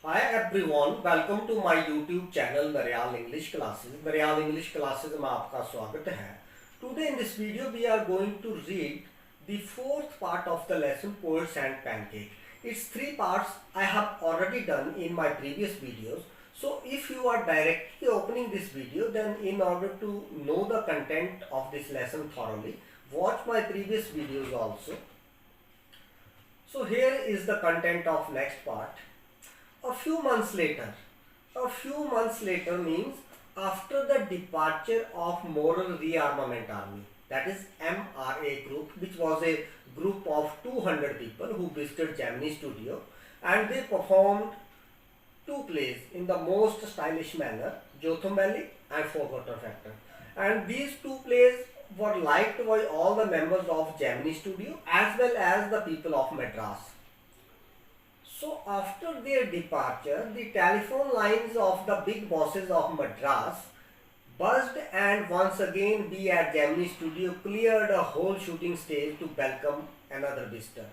Hi everyone, welcome to my YouTube channel Naryal English Classes. Naryal English Classes में आपका स्वागत है. Today in this video we are going to read the fourth part of the lesson Poets and Pancake. Its three parts I have already done in my previous videos. So if you are directly opening this video, then in order to know the content of this lesson thoroughly, watch my previous videos also. So here is the content of next part. A few months later. A few months later means after the departure of Moral Rearmament Army, that is MRA group, which was a group of 200 people who visited Gemini studio, and they performed two plays in the most stylish manner, Jotham Valley and Forgotten Factor. And these two plays were liked by all the members of Gemini studio as well as the people of Madras. So after their departure, the telephone lines of the big bosses of Madras buzzed, and once again we at Gemini Studio cleared a whole shooting stage to welcome another visitor.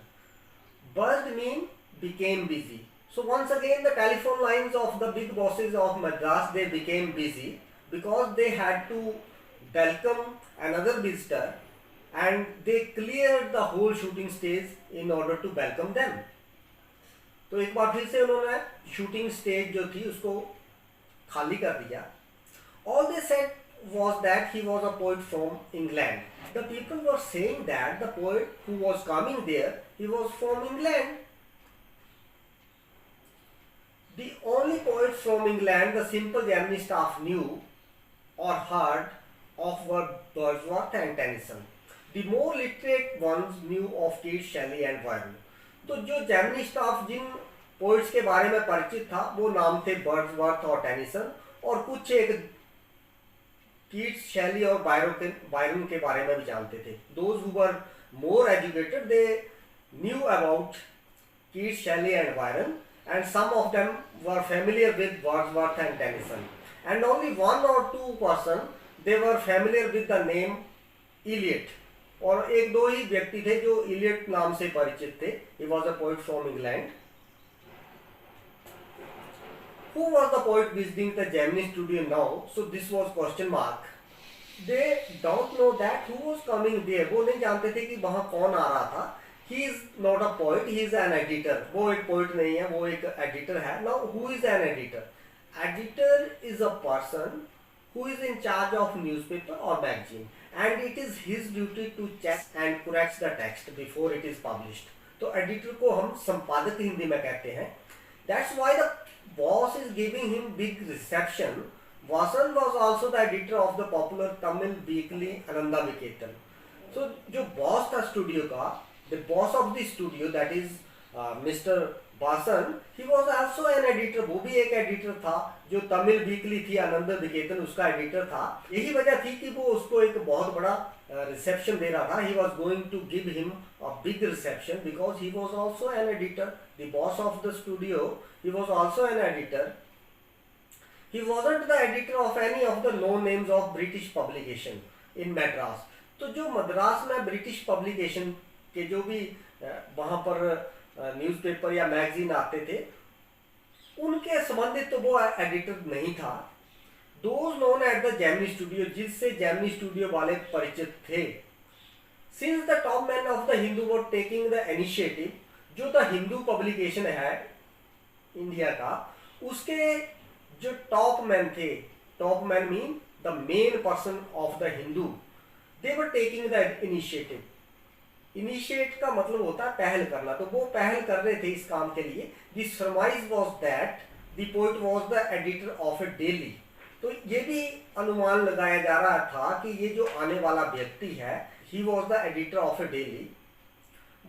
Buzzed mean became busy. So once again the telephone lines of the big bosses of Madras, they became busy because they had to welcome another visitor, and they cleared the whole shooting stage in order to welcome them. तो एक बार फिर से उन्होंने shooting stage जो थी उसको खाली कर दिया. All they said was that he was a poet from England. The people were saying that the poet who was coming there, he was from England. The only poets from England the simple Gemini staff knew or heard of were Wordsworth and Tennyson. The more literate ones knew of Keats, Shelley and Byron. तो जो Gemini staff जिन poets के बारे में परिचित था वो नाम थे वर्ड्सवर्थ और टेनिसन, और कुछ एक कीट्स, शैली और बायरन के बारे में भी जानते थे. Those who were more educated they knew about Keats, Shelley and Byron, and some of them were familiar with Wordsworth and Tennyson, and only one or two person they were familiar with the name Eliot. और एक दो ही व्यक्ति थे जो Elliot नाम से परिचित थे. He was a poet from England. Who was the poet visiting the Gemini studio now? So this was question mark. They don't know that who was coming there. वो नहीं जानते थे कि वहाँ कौन आ रहा था. He is not a poet, he is an editor. वो एक poet नहीं है, वो एक editor है. Now who is an editor? Editor is a person who is in charge of newspaper or magazine, and it is his duty to check and correct the text before it is published. तो editor को हम संपादक हिंदी में कहते हैं. That's why the boss is giving him big reception. Vasan was also the editor of the popular Tamil weekly Ananda Viketan. So जो boss था studio का, the boss of the studio, that is Mr. Vasan, he was also an editor. वो भी एक editor था जो Tamil weekly थी आनंद विकेतन, उसका editor था. यही वजह थी कि वो उसको एक बहुत बड़ा reception दे रहा था. He was going to give him a big reception because he was also an editor. The boss of the studio, he was also an editor. He wasn't the editor of any of the known names of British publication in Madras. तो जो मद्रास में British publication के जो भी वहाँ पर newspaper या magazine आते थे उनके संबंधित तो वो एडिटर नहीं था. Those known at the Gemini studio, जिससे Gemini studio वाले परिचित थे. Since the top men of the Hindu were taking the initiative, जो द हिंदू पब्लिकेशन है इंडिया का, उसके जो टॉप मैन थे, top man mean the main person of the Hindu, they were taking the initiative. Initiate का मतलब होता है पहल करना, तो वो पहल कर रहे थे इस काम के लिए. The सरमाइज was that the poet was the editor of A daily. तो ये भी अनुमान लगाया जा रहा था कि ये जो आने वाला व्यक्ति है, he was the editor of A daily,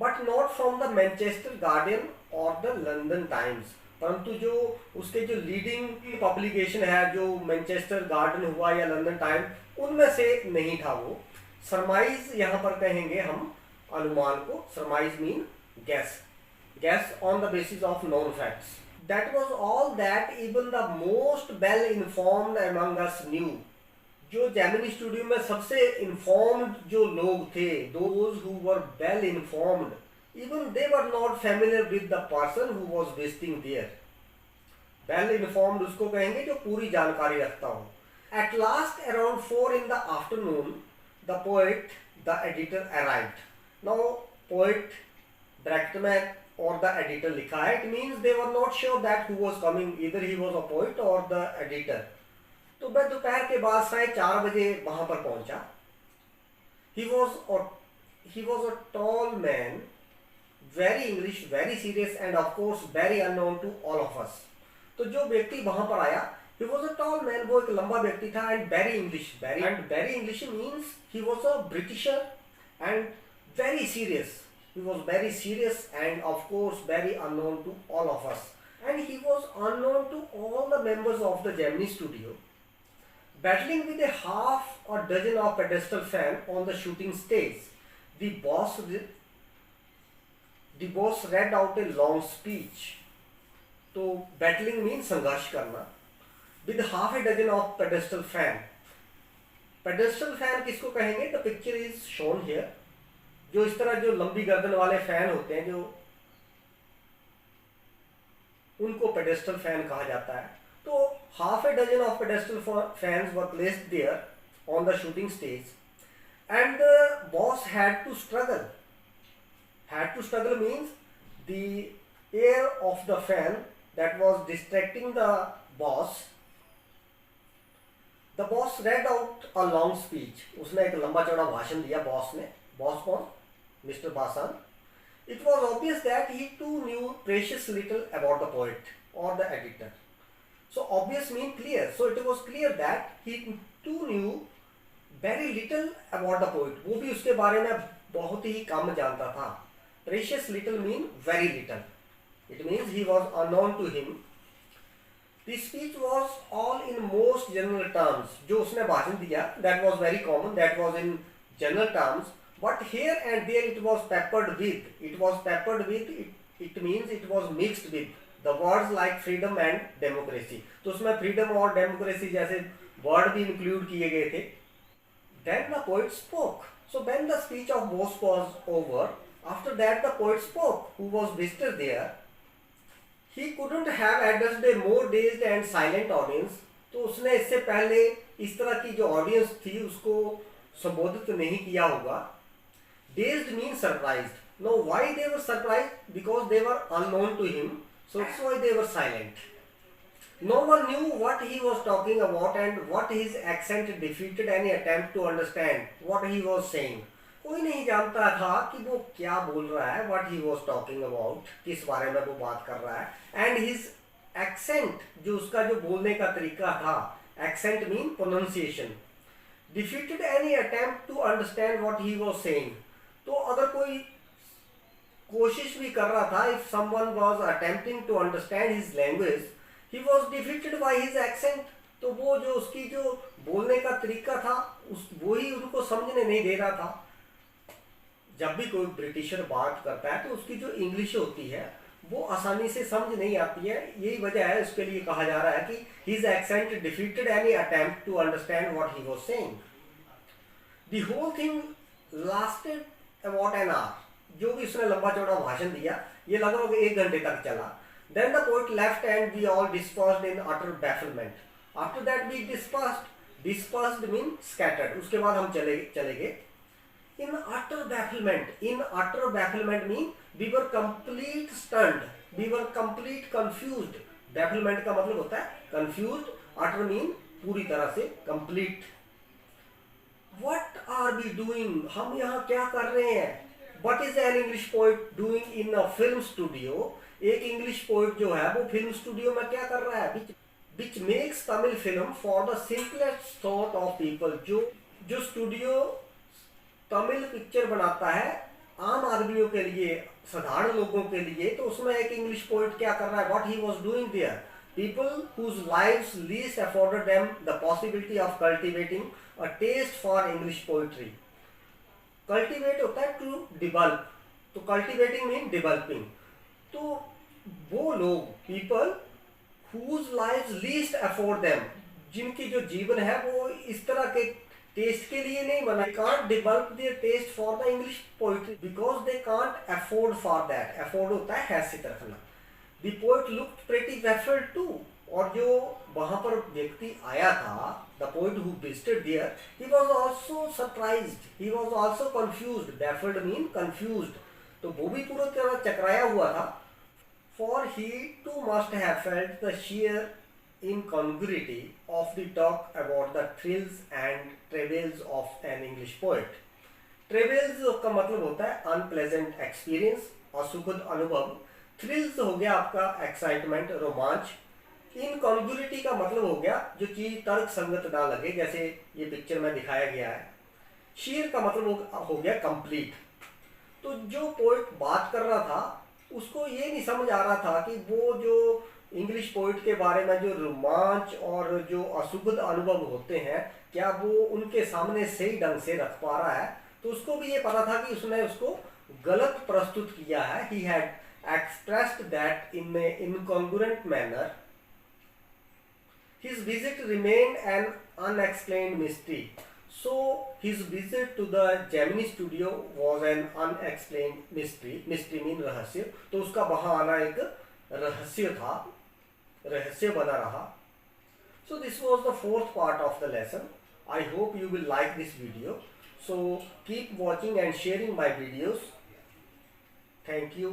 but not from the Manchester guardian और द लंदन टाइम्स. परंतु जो उसके जो लीडिंग पब्लिकेशन है, जो मैनचेस्टर गार्डियन हुआ या लंदन टाइम, उनमें से नहीं था वो. सरमाइज यहाँ पर कहेंगे हम अनुमान को. सरमाइज mean gas, gas on the basis of known facts. That was all that even the most well informed among us new. जो जेमिनी स्टूडियो में सबसे इन्फॉर्म्ड जो लोग थे, those who were well informed, even they were not familiar with the person who was visiting there. Well informed उसको कहेंगे जो पूरी जानकारी रखता हो. At last, around 4 in the afternoon, the poet, the editor arrived. Now, poet bracket में और the editor लिखा है. It means they were not sure that who was coming. Either he was a poet or the editor. तो वह दोपहर के बाद 4:30 बजे वहां पर पहुंचा. He was a tall man, very English, very serious, and of course very unknown to all of us. तो जो व्यक्ति वहां पर आया, he was a tall man, वो एक लंबा व्यक्ति था, and very English, very English means he was a Britisher and very serious. He was very serious and of course very unknown to all of us. And he was unknown to all the members of the Gemini studio. Battling with a half a dozen of pedestal fans on the shooting stage, the boss read out a long speech. तो battling means संघर्ष करना. With half a dozen of pedestal fan. Pedestal fan किसको कहेंगे? The picture is shown here. जो इस तरह जो लंबी गर्दन वाले फैन होते हैं, जो उनको पेडेस्टल फैन कहा जाता है. तो half a dozen of pedestal fans were placed there on the shooting stage, and the boss had to struggle. Had to struggle means the air of the fan that was distracting the boss. The boss read out a long speech. उसने एक लंबा चौड़ा भाषण दिया boss ने. Boss कौन? Mr. Basan. It was obvious that he too knew precious little about the poet or the editor. So obvious means clear. So it was clear that he too knew very little about the poet. वो भी उसके बारे में बहुत ही कम जानता था. Precious little mean very little. It means he was unknown to him. The speech was all in most general terms. जो उसने भाषण दिया, that was very common. That was in general terms. But here and there it was peppered with. It was peppered with. It means it was mixed with the words like freedom and democracy. तो उसमें freedom और democracy जैसे word भी include किए गए थे. Then the poet spoke. So when the speech of boss was over, after that the poet spoke, who was visitor there. He couldn't have addressed a more dazed and silent audience. तो उसने इससे पहले इस तरह की जो audience थी उसको संबोधित नहीं किया होगा. Dazed means surprised. Now why they were surprised? Because they were unknown to him. So that's why they were silent. No one knew what he was talking about, and what his accent defeated any attempt to understand what he was saying. कोई नहीं जानता था कि वो क्या बोल रहा है. What he was talking about, किस बारे में वो बात कर रहा है. And his accent, जो उसका जो बोलने का तरीका था, accent mean pronunciation, defeated any attempt to understand what he was saying. तो अगर कोई कोशिश भी कर रहा था, if someone was attempting to understand his language, he was defeated by his accent. तो वो जो उसकी जो बोलने का तरीका था, वही उनको समझने नहीं दे रहा था. जब भी कोई ब्रिटिशर बात करता है तो उसकी जो इंग्लिश होती है वो आसानी से समझ नहीं आती है. यही वजह है, उसके लिए कहा जा रहा है कि his accent defeated any attempt to understand what he was saying. The whole thing lasted about an hour. जो भी उसने लंबा चौड़ा भाषण दिया, ये लगभग 1 घंटे तक चला. Then the poet left and we all dispersed in utter bafflement. After that we dispersed. Dispersed means scattered. उसके बाद हम चले गए. In utter bafflement mean we were complete stunned. We were complete confused. Bafflement का मतलब होता है confused. Utter mean पूरी तरह से, complete. What are we doing? हम यहाँ क्या कर रहे हैं? What is an English poet doing in a film studio? एक English poet जो है वो film studio में क्या कर रहा है? Which makes Tamil film for the simplest sort of people. जो studio तमिल पिक्चर बनाता है आम आदमियों के लिए, साधारण लोगों के लिए, तो उसमें एक इंग्लिश पोइट क्या कर रहा है? What he was doing there? People whose lives least afforded them the possibility of cultivating a taste for English poetry. Cultivate होता है to develop, तो cultivating mean developing. तो वो लोग, people whose lives least afford them, जिनकी जो जीवन है वो इस तरह के टेस्ट के लिए नहीं बना. can't develop their taste for the English poetry because they can't afford for that. afford होता है हैसियत रखना. The poet looked pretty baffled too. और जो वहां पर व्यक्ति आया था, the poet who visited there, he was also surprised, he was also confused, baffled mean confused, तो वो भी पूरी तरह चकराया हुआ था। For he too must have felt the sheer incongruity of the talk about the thrills and travails of an English poet. Travels का मतलब होता है अनप्लेजेंट एक्सपीरियंस, असुखद अनुभव। थ्रिल्स हो गया आपका एक्साइटमेंट, रोमांच। इनकॉन्ग्रुइटी का मतलब हो गया जो चीज तर्क संगत ना लगे, जैसे ये पिक्चर में दिखाया गया है। शीर का मतलब हो गया कंप्लीट। तो जो पोइट बात कर रहा था उसको ये नहीं समझ आ रहा था कि वो जो इंग्लिश पोइट के बारे में जो रोमांच और जो असुखद अनुभव होते हैं, क्या वो उनके सामने सही ढंग से रख पा रहा है। तो उसको भी ये पता था कि उसने उसको गलत प्रस्तुत किया है। He had expressed that in a incongruent manner. His visit remained an unexplained mystery. So his visit to the Gemini studio was an unexplained mystery. Mystery mean रहस्य। तो उसका वहां आना एक रहस्य था, रहस्य बना रहा। So this was the fourth part of the lesson. I hope you will like this video. So keep watching and sharing my videos. Thank you.